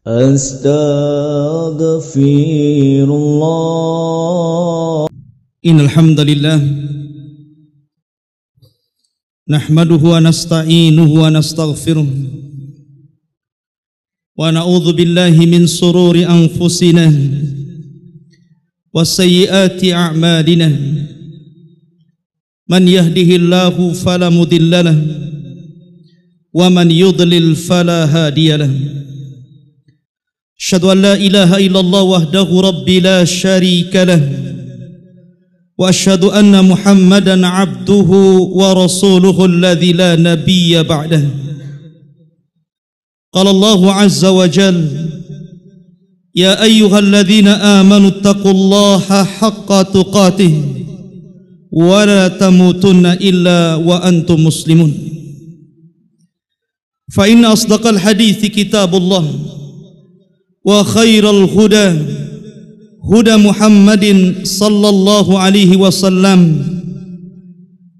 Astaghfirullah. Innal hamdalillah nahmaduhu wa nasta'inuhu wa nastaghfiruh wa na'udzu billahi min sururi anfusina wa sayyiati a'malina. Man yahdihillahu fala mudilla lahu wa man yudlil fala hadiya lahu. Asyhadu an la ilaha illallah wahdahu rabbi la syarika lah wa asyhadu anna Muhammadan abduhu wa rasuluhu alladzi la nabiyya ba'dah. Qala Allah azza wa jalla ya ayyuhalladzina amanu taqullaha haqqa tuqatih wa la tamutunna illa wa antum muslimun. Fa inna asdaqal hadithi kitabullah wa khairal huda huda Muhammadin sallallahu alaihi wasallam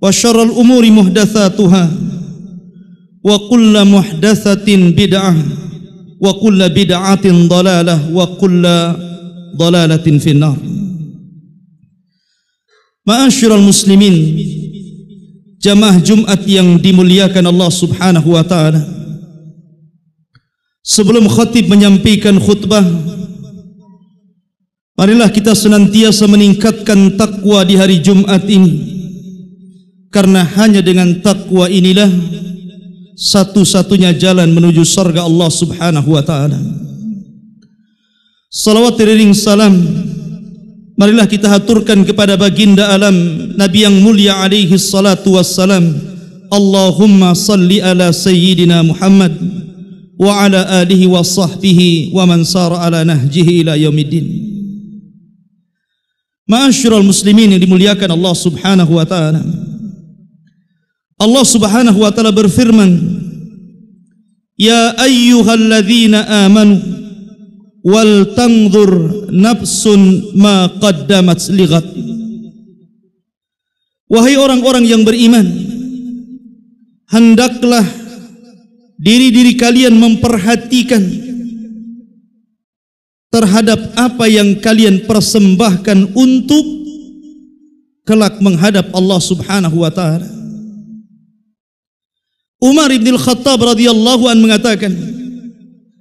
wa syarrul umuri muhdatsatuha wa kullu muhdatsatin bid'ah wa kullu bid'atin dhalalah wa kullu dhalalatin finnar. Ma'asyiral muslimin, jamaah Jumat yang dimuliakan Allah Subhanahu wa taala. Sebelum khatib menyampaikan khutbah, marilah kita senantiasa meningkatkan takwa di hari Jumat ini, karena hanya dengan takwa inilah satu-satunya jalan menuju surga Allah Subhanahu wa taala. Salawat iring salam marilah kita haturkan kepada baginda alam Nabi yang mulia alaihi salatu wassalam. Allahumma salli ala sayyidina Muhammad wa ala alihi wa sahbihi wa man sara ala nahjihi ila yaumiddin. Ma'asyiral muslimin yang dimuliakan Allah Subhanahu wa taala. Allah Subhanahu wa taala berfirman, ya ayyuhalladzina amanu wal tanzur nafsun ma qaddamat lighat. Wahai orang-orang yang beriman, hendaklah diri-diri kalian memperhatikan terhadap apa yang kalian persembahkan untuk kelak menghadap Allah Subhanahu wa taala. Umar bin Al-Khattab radhiyallahu anhu mengatakan,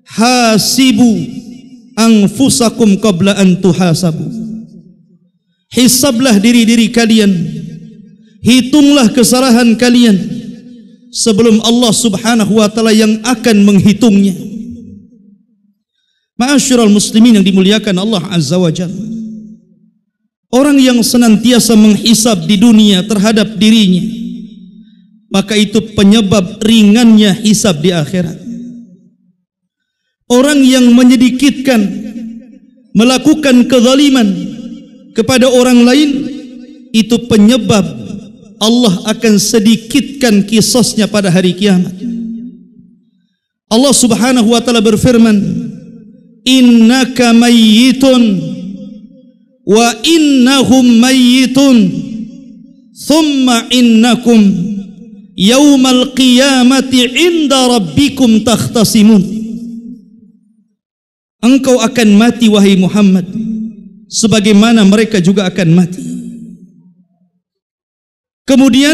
hasibu anfusakum qabla an tuhasabu. Hisablah diri-diri kalian, hitunglah kesalahan kalian sebelum Allah Subhanahu wa taala yang akan menghitungnya. Ma'asyiral muslimin yang dimuliakan Allah azza wa jalla, orang yang senantiasa menghisab di dunia terhadap dirinya, maka itu penyebab ringannya hisab di akhirat. Orang yang menyedikitkan, melakukan kezaliman kepada orang lain, itu penyebab Allah akan sedikitkan kisosnya pada hari kiamat. Allah Subhanahu wa taala berfirman, innaka mayyitun wa innahum mayyitun thumma innakum yaumal qiyamati inda rabbikum takhtasimun. Engkau akan mati wahai Muhammad, sebagaimana mereka juga akan mati. Kemudian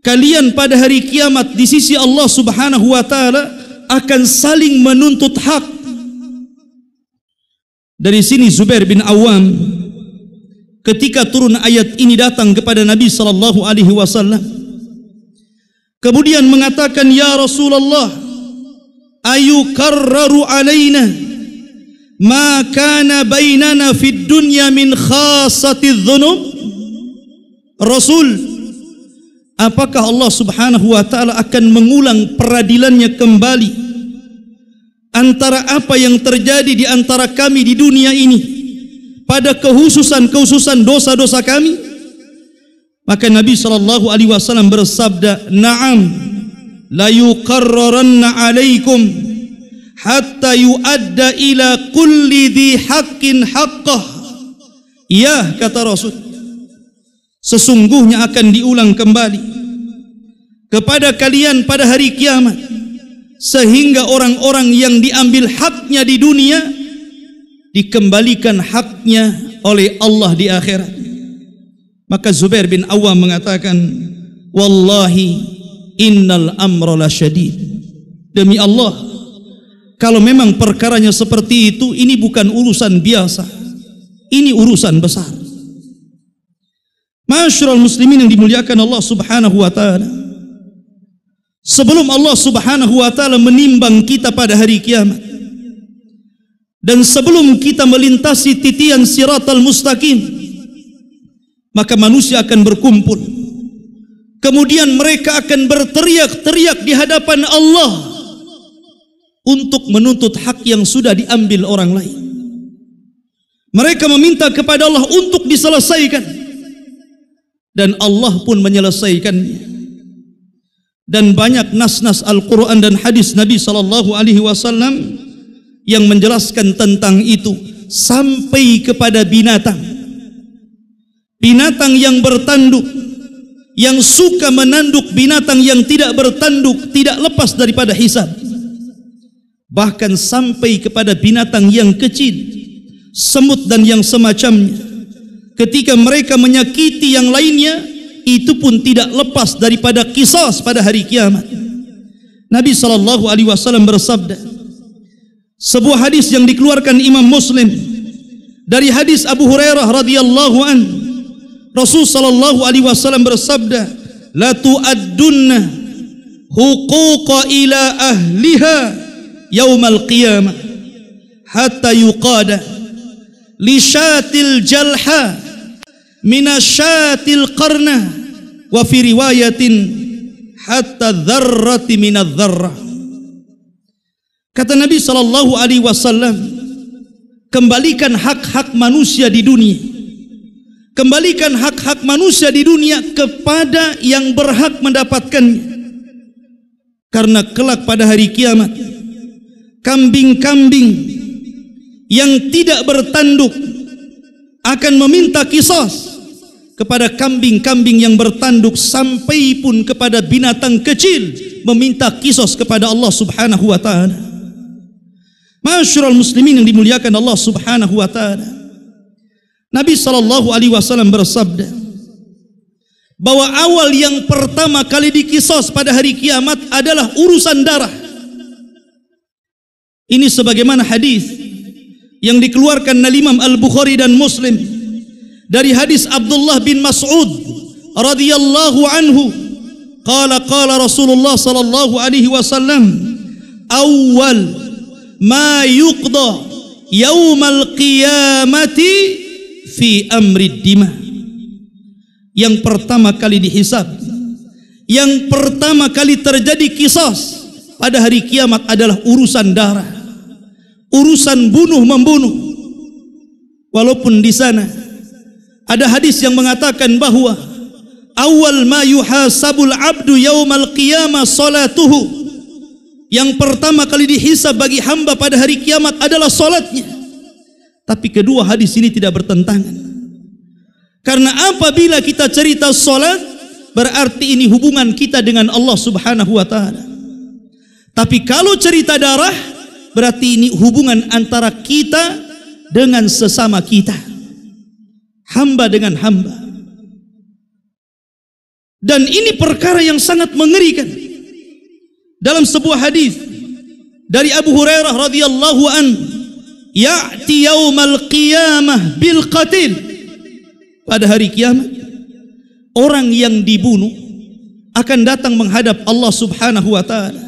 kalian pada hari kiamat di sisi Allah Subhanahu wa taala akan saling menuntut hak. Dari sini Zubair bin Awam ketika turun ayat ini datang kepada Nabi sallallahu alaihi wasallam, kemudian mengatakan, ya Rasulullah, ayukarraru alaina ma kana bainana fid dunya min khassatiz dzunub. Rasul, apakah Allah Subhanahu wa taala akan mengulang peradilannya kembali antara apa yang terjadi di antara kami di dunia ini pada kehususan dosa-dosa kami? Maka Nabi sallallahu alaihi wasallam bersabda, na'am la yuqarraranna alaikum hatta yuadda ila kulli dhi haqqin haqqah. Ya, kata Rasul, sesungguhnya akan diulang kembali kepada kalian pada hari kiamat sehingga orang-orang yang diambil haknya di dunia dikembalikan haknya oleh Allah di akhirat. Maka Zubair bin Awam mengatakan, wallahi innal amra lasyadid. Demi Allah, kalau memang perkaranya seperti itu, ini bukan urusan biasa, ini urusan besar. Ma'asyiral muslimin yang dimuliakan Allah Subhanahu wa taala, sebelum Allah Subhanahu wa taala menimbang kita pada hari kiamat, dan sebelum kita melintasi titian siratal mustaqim, maka manusia akan berkumpul. Kemudian mereka akan berteriak-teriak di hadapan Allah untuk menuntut hak yang sudah diambil orang lain. Mereka meminta kepada Allah untuk diselesaikan, dan Allah pun menyelesaikannya. Dan banyak nas-nas Al-Quran dan hadis Nabi SAW yang menjelaskan tentang itu, sampai kepada binatang. Binatang yang bertanduk, yang suka menanduk binatang yang tidak bertanduk, tidak lepas daripada hisab. Bahkan sampai kepada binatang yang kecil, semut dan yang semacamnya, ketika mereka menyakiti yang lainnya, itu pun tidak lepas daripada qisas pada hari kiamat. Nabi SAW bersabda, sebuah hadis yang dikeluarkan Imam Muslim dari hadis Abu Hurairah radhiyallahu an, Rasul SAW bersabda, la tu'addunna huquqa ila ahliha yaumal qiyamah hatta yuqada li syatil jalha minasyatil qarna wa fi riwayatin hatta dzarrati minadz dzarrah. Kata Nabi SAW, kembalikan hak-hak manusia di dunia, kembalikan hak-hak manusia di dunia kepada yang berhak mendapatkannya. Karena kelak pada hari kiamat, kambing-kambing yang tidak bertanduk akan meminta qisas kepada kambing-kambing yang bertanduk, sampai pun kepada binatang kecil meminta qisas kepada Allah Subhanahu wa taala. Ma'asyiral muslimin yang dimuliakan Allah Subhanahu wa taala, Nabi SAW bersabda bahwa awal yang pertama kali diqisas pada hari kiamat adalah urusan darah. Ini sebagaimana hadis yang dikeluarkan oleh Imam Al-Bukhari dan Muslim dari hadis Abdullah bin Mas'ud radhiyallahu anhu, qala Rasulullah sallallahu alaihi wasallam, awal ma yuqda yaumal qiyamati fi amri dima. Yang pertama kali dihisab, yang pertama kali terjadi qisas pada hari kiamat adalah urusan darah, urusan bunuh membunuh. Walaupun di sana ada hadis yang mengatakan bahwa awal ma yuhasabul abdu yaumal qiyamah salatuhu, yang pertama kali dihisab bagi hamba pada hari kiamat adalah salatnya. Tapi kedua hadis ini tidak bertentangan, karena apabila kita cerita salat, berarti ini hubungan kita dengan Allah Subhanahu wa taala. Tapi kalau cerita darah, berarti ini hubungan antara kita dengan sesama kita, hamba dengan hamba. Dan ini perkara yang sangat mengerikan. Dalam sebuah hadis dari Abu Hurairah radhiyallahu an, ya'ti yaumal qiyamah bil qatil, pada hari kiamat orang yang dibunuh akan datang menghadap Allah Subhanahu wa taala,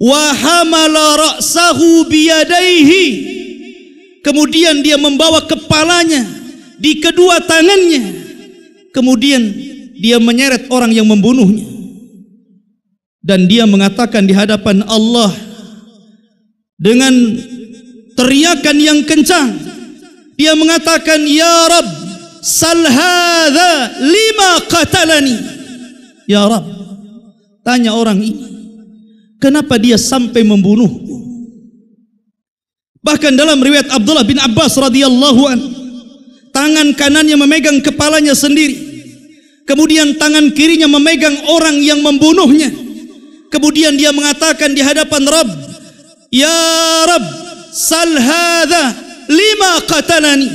wa hamala ra'sahu biyadaihi, kemudian dia membawa kepalanya di kedua tangannya, kemudian dia menyeret orang yang membunuhnya, dan dia mengatakan di hadapan Allah dengan teriakan yang kencang, dia mengatakan, ya Rabb, sal hadza lima qatalani. Ya Rabb, tanya orang ini, kenapa dia sampai membunuhku? Bahkan dalam riwayat Abdullah bin Abbas radhiyallahu an, tangan kanannya memegang kepalanya sendiri, kemudian tangan kirinya memegang orang yang membunuhnya. Kemudian dia mengatakan di hadapan Rabb, "Ya Rabb, sal hadza lima qatalani."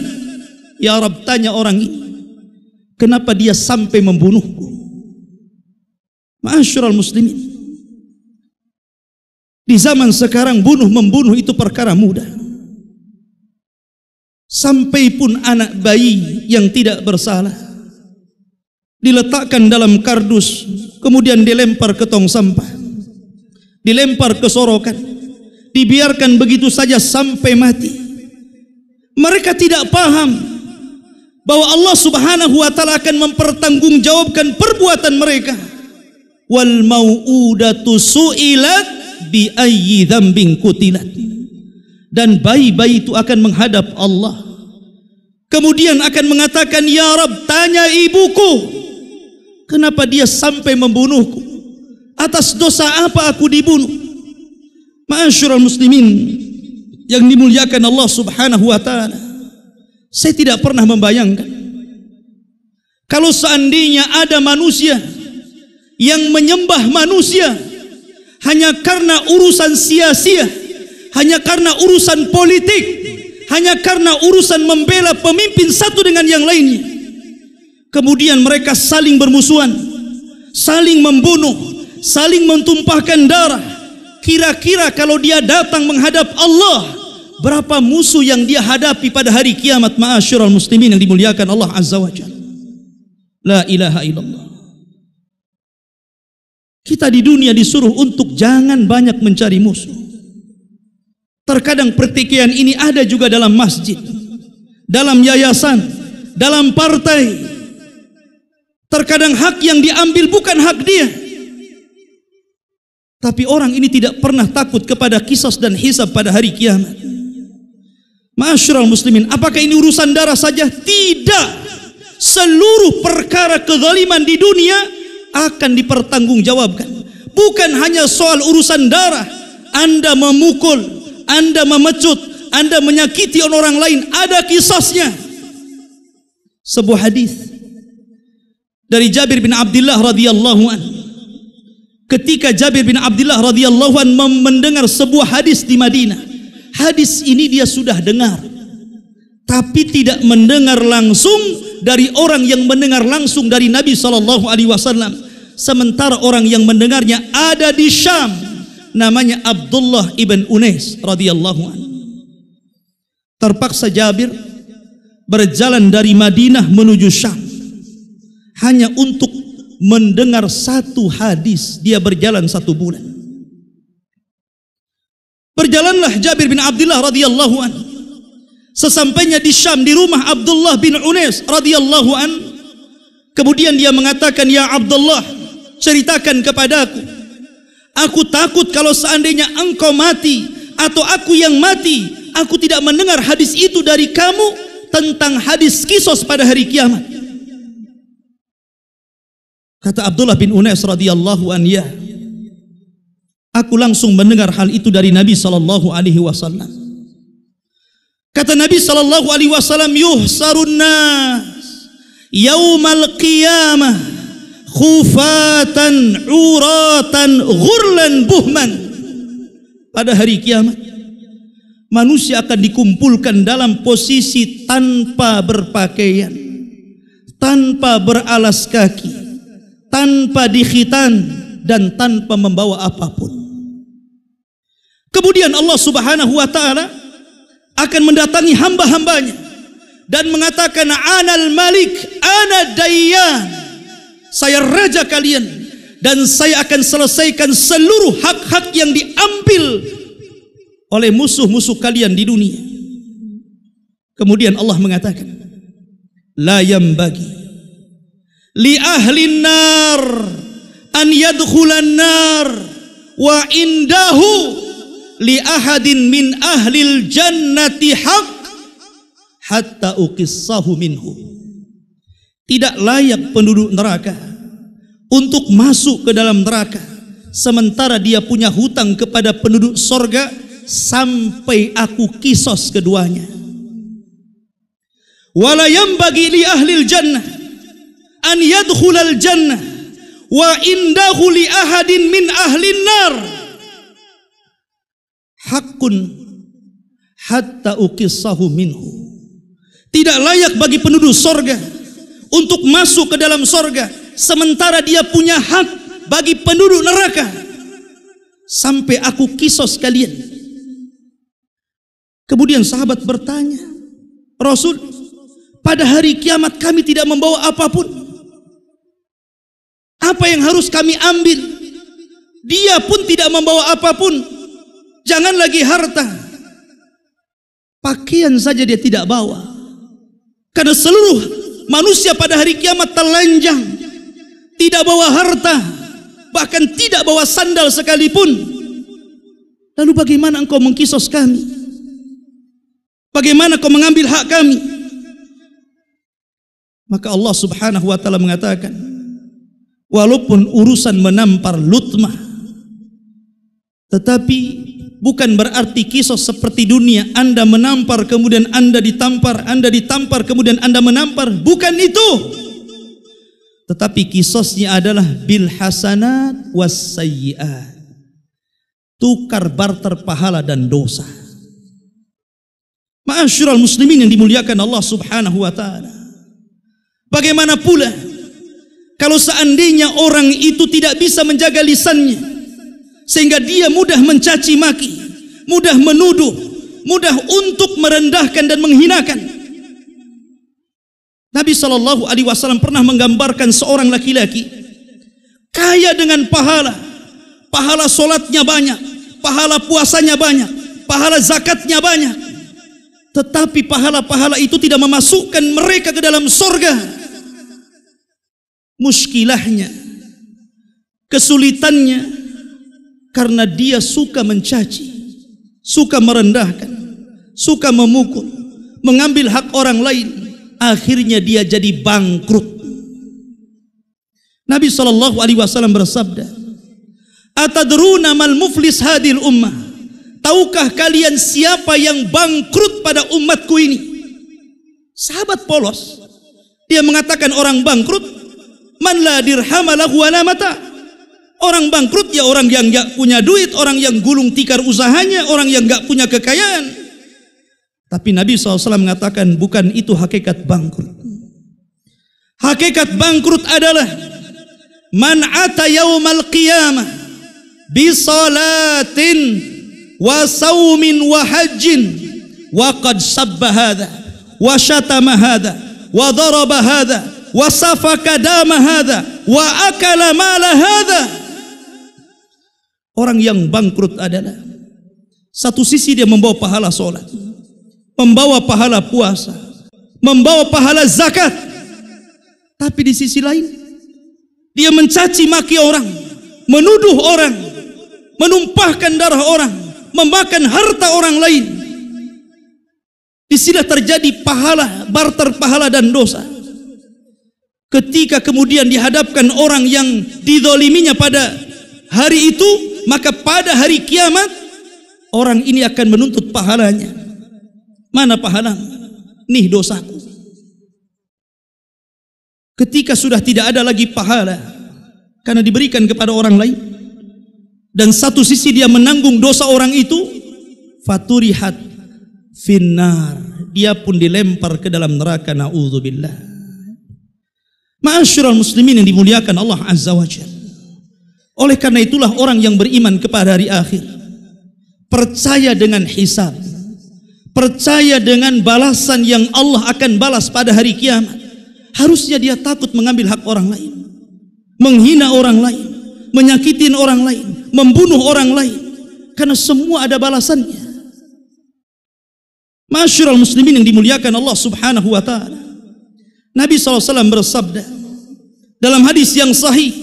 Ya Rabb, tanya orang ini, kenapa dia sampai membunuhku? Ma'asyiral muslimin, di zaman sekarang membunuh itu perkara mudah. Sampai pun anak bayi yang tidak bersalah diletakkan dalam kardus, kemudian dilempar ke tong sampah, dilempar ke sorokan, dibiarkan begitu saja sampai mati. Mereka tidak paham bahwa Allah Subhanahu wa taala akan mempertanggungjawabkan perbuatan mereka. Wal mau'udatu su'ilat bi ayyi dzambin qutilat. Dan bayi-bayi itu akan menghadap Allah, kemudian akan mengatakan, "Ya Rabb, tanya ibuku, kenapa dia sampai membunuhku? Atas dosa apa aku dibunuh?" Ma'asyiral muslimin yang dimuliakan Allah Subhanahu wa taala, saya tidak pernah membayangkan kalau seandainya ada manusia yang menyembah manusia hanya karena urusan sia-sia, hanya karena urusan politik, hanya karena urusan membela pemimpin satu dengan yang lainnya. Kemudian mereka saling bermusuhan, saling membunuh, saling mentumpahkan darah. Kira-kira kalau dia datang menghadap Allah, berapa musuh yang dia hadapi pada hari kiamat? Ma'asyiral muslimin yang dimuliakan Allah Azza wa Jalla. La ilaha illallah. Kita di dunia disuruh untuk jangan banyak mencari musuh. Terkadang pertikaian ini ada juga dalam masjid, dalam yayasan, dalam partai. Terkadang hak yang diambil bukan hak dia. Tapi orang ini tidak pernah takut kepada qisas dan hisab pada hari kiamat. Ma'asyiral muslimin, apakah ini urusan darah saja? Tidak. Seluruh perkara kezaliman di dunia akan dipertanggungjawabkan. Bukan hanya soal urusan darah. Anda memukul, Anda memecut, Anda menyakiti orang lain, ada kisasnya. Sebuah hadis dari Jabir bin Abdullah radhiyallahu an. Ketika Jabir bin Abdullah radhiyallahu an mendengar sebuah hadis di Madinah, hadis ini dia sudah dengar, tapi tidak mendengar langsung dari orang yang mendengar langsung dari Nabi SAW. Sementara orang yang mendengarnya ada di Syam, namanya Abdullah ibn Unais radhiyallahu anhu. Terpaksa Jabir berjalan dari Madinah menuju Syam hanya untuk mendengar satu hadis. Dia berjalan 1 bulan. Berjalanlah Jabir bin Abdullah radhiyallahu anhu. Sesampainya di Syam, di rumah Abdullah bin Unais radhiyallahu anhu, kemudian dia mengatakan, "Ya Abdullah, ceritakan kepadaku. Aku takut kalau seandainya engkau mati atau aku yang mati, aku tidak mendengar hadis itu dari kamu tentang hadis kisos pada hari kiamat." Kata Abdullah bin Unais radhiyallahu anhu, "Ya, aku langsung mendengar hal itu dari Nabi sallallahu alaihi wasallam." Kata Nabi sallallahu alaihi wasallam, "Yuhsarun nas yaumal qiyamah khufatan uratan ghurlan buhman." Pada hari kiamat manusia akan dikumpulkan dalam posisi tanpa berpakaian, tanpa beralas kaki, tanpa dikhitan, dan tanpa membawa apapun. Kemudian Allah Subhanahu wa taala akan mendatangi hamba-hambanya dan mengatakan, "Anal malik, ana dayyan." Saya raja kalian dan saya akan selesaikan seluruh hak-hak yang diambil oleh musuh-musuh kalian di dunia. Kemudian Allah mengatakan, "La yambagi li ahlin nar an yadkhulan nar wa indahu li ahadin min ahlil jannati haq hatta uqissahu minhu." Tidak layak penduduk neraka untuk masuk ke dalam neraka sementara dia punya hutang kepada penduduk sorga sampai aku kisos keduanya. Wala yambagi li ahlil jannah an yadkhulal jannah wa indahu li ahadin min ahlin nar haqqun hatta uqissahu minhu. Tidak layak bagi penduduk sorga untuk masuk ke dalam sorga, sementara dia punya hak bagi penduduk neraka, sampai aku kisos kalian. Kemudian sahabat bertanya, Rasul, pada hari kiamat kami tidak membawa apapun. Apa yang harus kami ambil? Dia pun tidak membawa apapun. Jangan lagi harta, pakaian saja dia tidak bawa. Karena seluruh manusia pada hari kiamat telanjang, tidak bawa harta, bahkan tidak bawa sandal sekalipun. Lalu bagaimana engkau mengkisos kami? Bagaimana kau mengambil hak kami? Maka Allah Subhanahu wa ta'ala mengatakan, walaupun urusan menampar lutmah, tetapi bukan berarti kisos seperti dunia, Anda menampar kemudian Anda ditampar kemudian Anda menampar. Bukan itu. Tetapi kisosnya adalah bil hasanat was sayyiat, tukar barter pahala dan dosa. Ma'asyiral muslimin yang dimuliakan Allah Subhanahu wa ta'ala, bagaimana pula kalau seandainya orang itu tidak bisa menjaga lisannya, sehingga dia mudah mencaci maki, mudah menuduh, mudah untuk merendahkan dan menghinakan. Nabi SAW pernah menggambarkan seorang laki-laki kaya dengan pahala, pahala solatnya banyak, pahala puasanya banyak, pahala zakatnya banyak, tetapi pahala-pahala itu tidak memasukkan mereka ke dalam surga. Muskilahnya, kesulitannya, karena dia suka mencaci, suka merendahkan, suka memukul, mengambil hak orang lain. Akhirnya dia jadi bangkrut. Nabi SAW bersabda, atadruna mal muflis hadil ummah, tahukah kalian siapa yang bangkrut pada umatku ini? Sahabat polos, dia mengatakan orang bangkrut, man la dirhama lahu wa la mata. Orang bangkrut ya orang yang gak punya duit, orang yang gulung tikar usahanya, orang yang gak punya kekayaan. Tapi Nabi SAW mengatakan bukan itu hakikat bangkrut. Hakikat bangkrut adalah man ata yaumal qiyamah bi salatin wa saumin wa hajjin wa qad sabba hadha wa syatama hadha wa daraba hadha wa safaka dama hadha wa akala mala hadha. Orang yang bangkrut adalah satu sisi dia membawa pahala sholat, membawa pahala puasa, membawa pahala zakat, tapi di sisi lain dia mencaci maki orang, menuduh orang, menumpahkan darah orang, memakan harta orang lain. Disinilah terjadi pahala, barter pahala dan dosa. Ketika kemudian dihadapkan orang yang dizaliminya pada hari itu, maka pada hari kiamat orang ini akan menuntut pahalanya. Mana pahala? Nih dosaku. Ketika sudah tidak ada lagi pahala karena diberikan kepada orang lain, dan satu sisi dia menanggung dosa orang itu, faturihat finnar, dia pun dilempar ke dalam neraka, naudzubillah. Ma'asyiral muslimin yang dimuliakan Allah Azza wa Jalla. Oleh karena itulah orang yang beriman kepada hari akhir, percaya dengan hisab, percaya dengan balasan yang Allah akan balas pada hari kiamat, harusnya dia takut mengambil hak orang lain, menghina orang lain, menyakitin orang lain, membunuh orang lain, karena semua ada balasannya. Ma'asyiral muslimin yang dimuliakan Allah Subhanahu wa ta'ala, Nabi SAW bersabda dalam hadis yang sahih,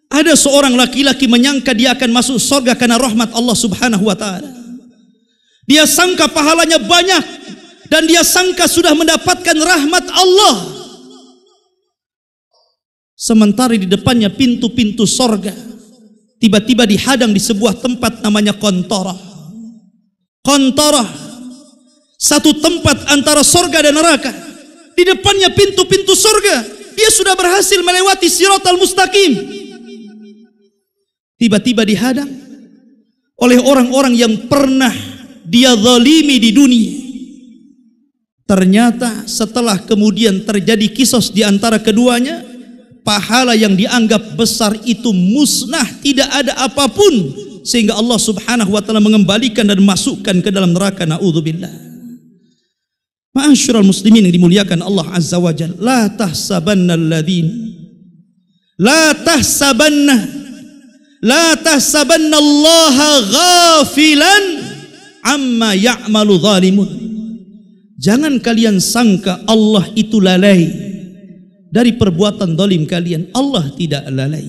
ada seorang laki-laki menyangka dia akan masuk surga karena rahmat Allah Subhanahu wa ta'ala. Dia sangka pahalanya banyak dan dia sangka sudah mendapatkan rahmat Allah. Sementara di depannya pintu-pintu surga tiba-tiba dihadang di sebuah tempat namanya Qantarah. Qantarah, satu tempat antara surga dan neraka. Di depannya pintu-pintu surga, dia sudah berhasil melewati siratal mustaqim. Tiba-tiba dihadang oleh orang-orang yang pernah dia zalimi di dunia. Ternyata setelah kemudian terjadi kisos di antara keduanya, pahala yang dianggap besar itu musnah, tidak ada apapun, sehingga Allah Subhanahu wa taala mengembalikan dan masukkan ke dalam neraka. Naudzubillah. Ma'asyiral muslimin yang dimuliakan Allah Azza wa Jalla, la tahsabanna Allaha ghafilan amma ya'malu zalimun. Jangan kalian sangka Allah itu lalai dari perbuatan zalim kalian. Allah tidak lalai.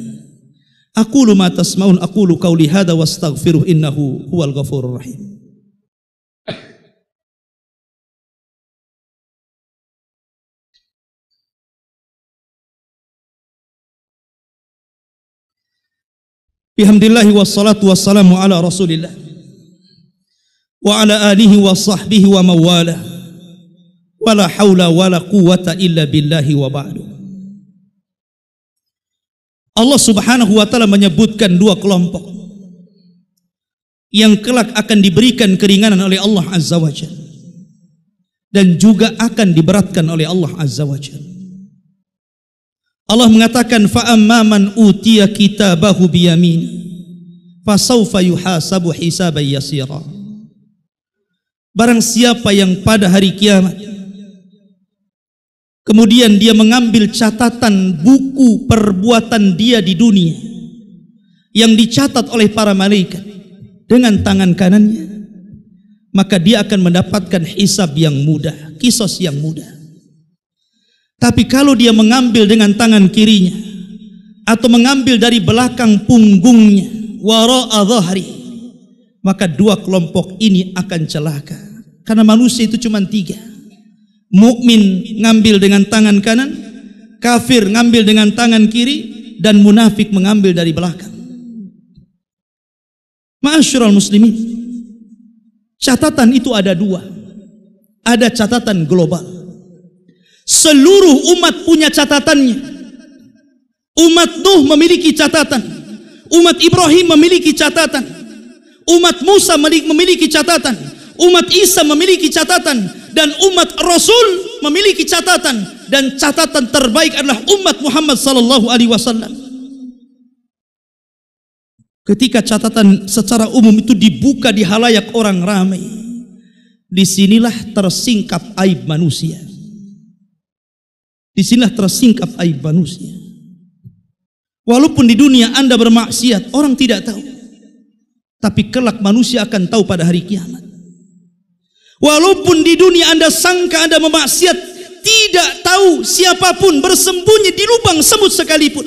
Aqulu ma tasma'un, aqulu qauli hadza wastaghfiruh innahu huwal ghafurur rahim. Bihamdillahi wassalatu wassalamu ala Rasulillah wa ala alihi wa sahbihi wa mawala. Wala haula wala quwata illa billahi wa ba'du. Allah Subhanahu wa taala menyebutkan dua kelompok yang kelak akan diberikan keringanan oleh Allah Azza wa Jalla dan juga akan diberatkan oleh Allah Azza wa Jalla. Allah mengatakan fa amman utiya kitabahu biyamini fasawfa yuhasabu hisaban yasira. Barang siapa yang pada hari kiamat kemudian dia mengambil catatan buku perbuatan dia di dunia yang dicatat oleh para malaikat dengan tangan kanannya, maka dia akan mendapatkan hisab yang mudah, kisos yang mudah. Tapi kalau dia mengambil dengan tangan kirinya atau mengambil dari belakang punggungnya, wara'a dhahri, maka dua kelompok ini akan celaka. Karena manusia itu cuma tiga. Mukmin ngambil dengan tangan kanan, kafir ngambil dengan tangan kiri, dan munafik mengambil dari belakang. Ma'asyiral muslimin, catatan itu ada dua. Ada catatan global. Seluruh umat punya catatannya. Umat Nuh memiliki catatan, umat Ibrahim memiliki catatan, umat Musa memiliki catatan, umat Isa memiliki catatan, dan umat Rasul memiliki catatan, dan catatan terbaik adalah umat Muhammad sallallahu alaihi wasallam. Ketika catatan secara umum itu dibuka di halayak orang ramai, disinilah tersingkap aib manusia. Disinilah tersingkap aib manusia. Walaupun di dunia Anda bermaksiat, orang tidak tahu, tapi kelak manusia akan tahu pada hari kiamat. Walaupun di dunia Anda sangka Anda memaksiat, tidak tahu siapapun bersembunyi di lubang semut sekalipun,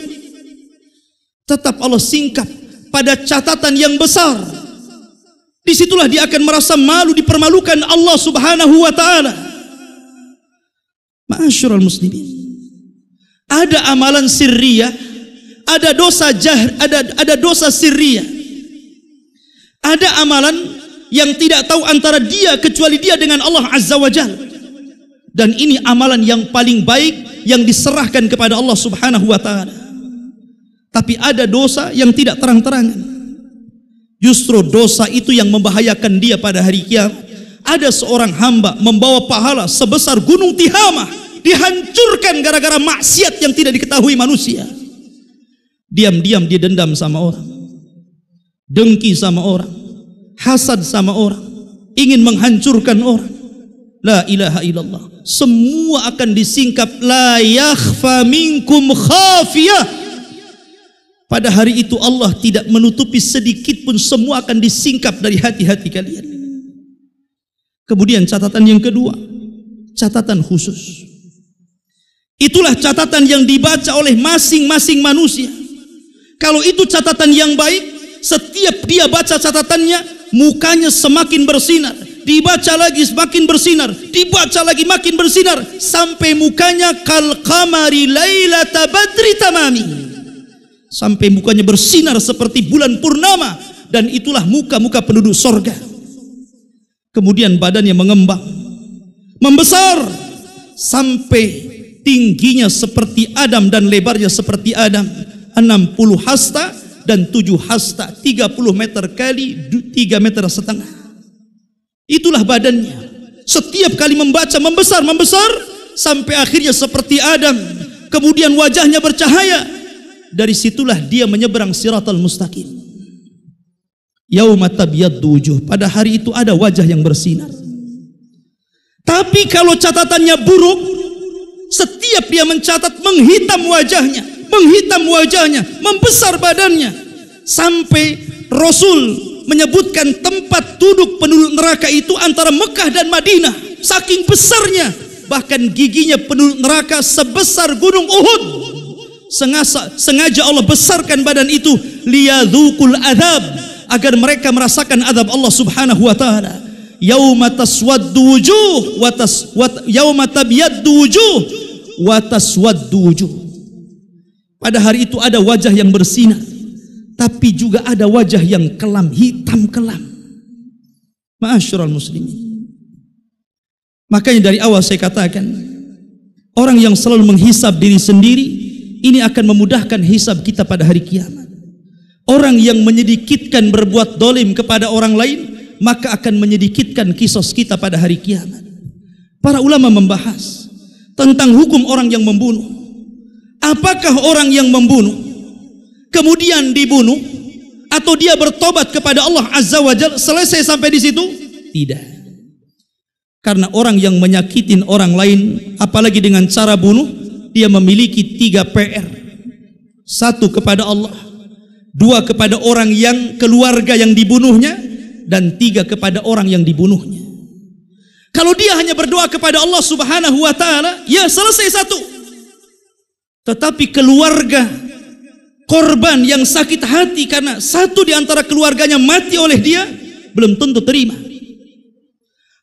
tetap Allah singkap pada catatan yang besar. Disitulah dia akan merasa malu, dipermalukan Allah Subhanahu wa ta'ala. Ma'asyiral muslimin, ada amalan sirriyah, ada dosa jahr, ada dosa sirriyah, ada amalan yang tidak tahu antara dia kecuali dia dengan Allah Azza wa Jalla. Dan ini amalan yang paling baik yang diserahkan kepada Allah Subhanahu wa ta'ala. Tapi ada dosa yang tidak terang-terangan. Justru dosa itu yang membahayakan dia pada hari kiamat. Ada seorang hamba membawa pahala sebesar gunung Tihamah, dihancurkan gara-gara maksiat yang tidak diketahui manusia. Diam-diam dia dendam sama orang, dengki sama orang, hasad sama orang, ingin menghancurkan orang. La ilaha illallah. Semua akan disingkap. La yakhfa minkum khafiyah. Pada hari itu Allah tidak menutupi sedikit pun, semua akan disingkap dari hati-hati kalian. Kemudian catatan yang kedua, catatan khusus. Itulah catatan yang dibaca oleh masing-masing manusia. Kalau itu catatan yang baik, setiap dia baca catatannya, mukanya semakin bersinar, dibaca lagi semakin bersinar, dibaca lagi makin bersinar, sampai mukanya kal qamari lailata badri tamami, sampai mukanya bersinar seperti bulan purnama, dan itulah muka-muka penduduk sorga. Kemudian badannya mengembang, membesar, sampai tingginya seperti Adam dan lebarnya seperti Adam, 60 hasta dan 7 hasta, 30 meter kali 3,5 meter. Itulah badannya. Setiap kali membaca membesar sampai akhirnya seperti Adam. Kemudian wajahnya bercahaya. Dari situlah dia menyeberang siratal mustaqim. Yauma tabyaddu wujuh, pada hari itu ada wajah yang bersinar. Tapi kalau catatannya buruk, setiap dia mencatat menghitam wajahnya, membesar badannya, sampai Rasul menyebutkan tempat duduk penduduk neraka itu antara Mekah dan Madinah, saking besarnya. Bahkan giginya penduduk neraka sebesar gunung Uhud. Sengaja Allah besarkan badan itu liyadzuqul adzab, agar mereka merasakan azab Allah Subhanahu wa taala. Yauma taswaddu wujuh yauma tabyaddu wujuh wa taswaddu wujuh. Pada hari itu ada wajah yang bersinar, tapi juga ada wajah yang kelam, hitam kelam. Ma'asyiral muslimin. Makanya dari awal saya katakan, orang yang selalu menghisab diri sendiri, ini akan memudahkan hisab kita pada hari kiamat. Orang yang menyedikitkan berbuat dolim kepada orang lain, maka akan menyedikitkan kisos kita pada hari kiamat. Para ulama membahas tentang hukum orang yang membunuh. Apakah orang yang membunuh kemudian dibunuh, atau dia bertobat kepada Allah Azza wa Jalla selesai sampai di situ? Tidak. Karena orang yang menyakitin orang lain, apalagi dengan cara bunuh, dia memiliki 3 PR. 1 kepada Allah, 2 kepada orang yang keluarga yang dibunuhnya, dan 3 kepada orang yang dibunuhnya. Kalau dia hanya berdoa kepada Allah Subhanahu wa taala, ya selesai 1. Tetapi keluarga korban yang sakit hati karena 1 di antara keluarganya mati oleh dia, belum tentu terima.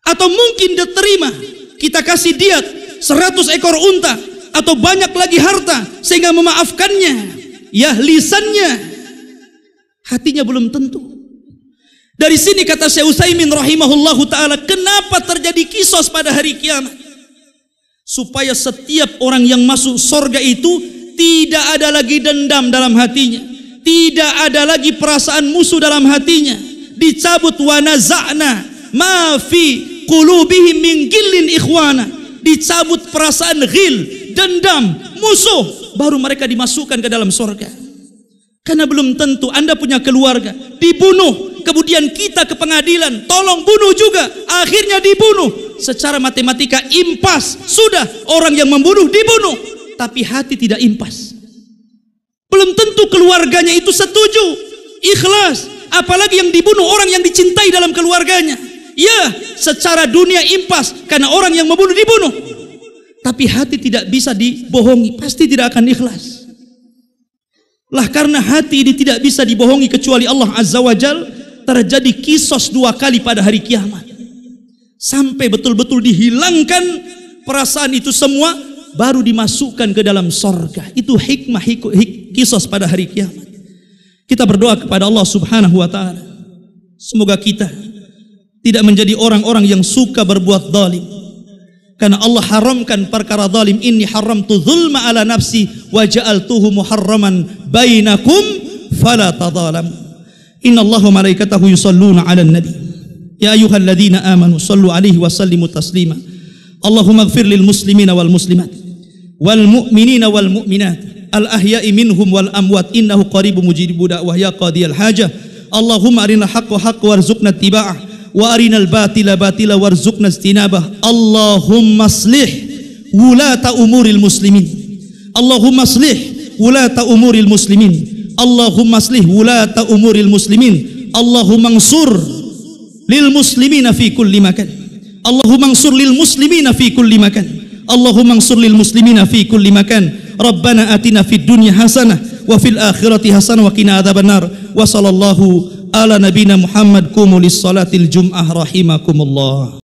Atau mungkin dia terima, kita kasih diat 100 ekor unta atau banyak lagi harta sehingga memaafkannya, ya lisannya, hatinya belum tentu. Dari sini kata Syekh Utsaimin rahimahullahu taala, kenapa terjadi kisos pada hari kiamat? Supaya setiap orang yang masuk surga itu tidak ada lagi dendam dalam hatinya, tidak ada lagi perasaan musuh dalam hatinya. Dicabut wa naza'na ma fi qulubihim min gillin ikhwana, dicabut perasaan ghil, dendam, musuh, baru mereka dimasukkan ke dalam surga. Karena belum tentu Anda punya keluarga dibunuh, kemudian kita ke pengadilan tolong bunuh juga, akhirnya dibunuh. Secara matematika impas, sudah orang yang membunuh dibunuh, tapi hati tidak impas. Belum tentu keluarganya itu setuju, ikhlas, apalagi yang dibunuh orang yang dicintai dalam keluarganya. Ya, secara dunia impas karena orang yang membunuh dibunuh, tapi hati tidak bisa dibohongi, pasti tidak akan ikhlas. Lah karena hati ini tidak bisa dibohongi kecuali Allah Azza wa Jalla, terjadi kisos 2 kali pada hari kiamat. Sampai betul-betul dihilangkan perasaan itu semua, baru dimasukkan ke dalam surga. Itu hikmah kisos pada hari kiamat. Kita berdoa kepada Allah Subhanahu wa taala, semoga kita tidak menjadi orang-orang yang suka berbuat zalim. Karena Allah haramkan perkara zalim. Inni haramtu zulma ala nafsi wa ja'altuhu muharraman bainakum fala tadzalamu. Innallaha wa malaikatahu yusalluna 'alan nabi. Ya ayyuhalladzina amanu sallu 'alaihi wa sallimu taslima. Allahumma ighfir lil muslimina wal muslimat wal mu'minina wal mu'minat al ahya'i minhum wal amwat innahu qaribun mujibud da'wah ya qadiyal hajah. Allahumma arinal haqqa haqqan warzuqna ittiba'ah wa arinal batila batila warzuqna istinabah. Allahumma aslih wulata umuril muslimin. Allahumma aslih wulata umuril muslimin. Allahumma aslih wulata umuril muslimin. Allahumma ansur lil muslimina fi kulli makan. Allahumma ansur lil muslimina fi kulli makan. Allahumma ansur lil muslimina fi kulli makan. Rabbana atina fid dunya hasanah wa fil akhirati hasanah wa qina adzabannar. Wa sallallahu ala nabina Muhammad. Qumu lis salatil jum'ah rahimakumullah.